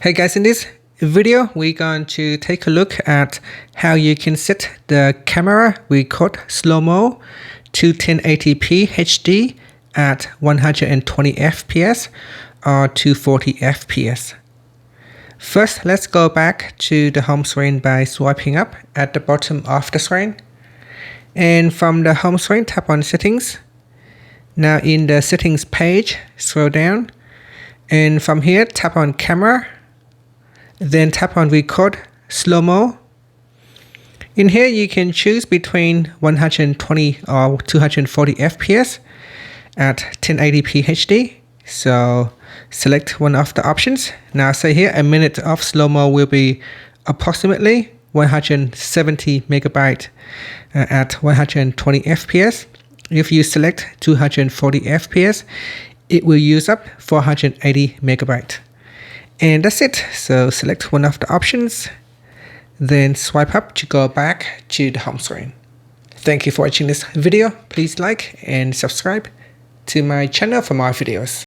Hey guys, in this video we're going to take a look at how you can set the camera record slow-mo to 1080p HD at 120 fps or 240 fps. First, let's go back to the home screen by swiping up at the bottom of the screen. And from the home screen, tap on Settings. Now in the Settings page, scroll down. And from here, tap on Camera. Then tap on Record Slow-mo. In here, you can choose between 120 or 240 fps at 1080p HD. So select one of the options. Now say here, a minute of slow-mo will be approximately 170 megabyte at 120 fps. If you select 240 fps, it will use up 480 megabyte. And that's it. So select one of the options, then swipe up to go back to the home screen. Thank you for watching this video. Please like and subscribe to my channel for more videos.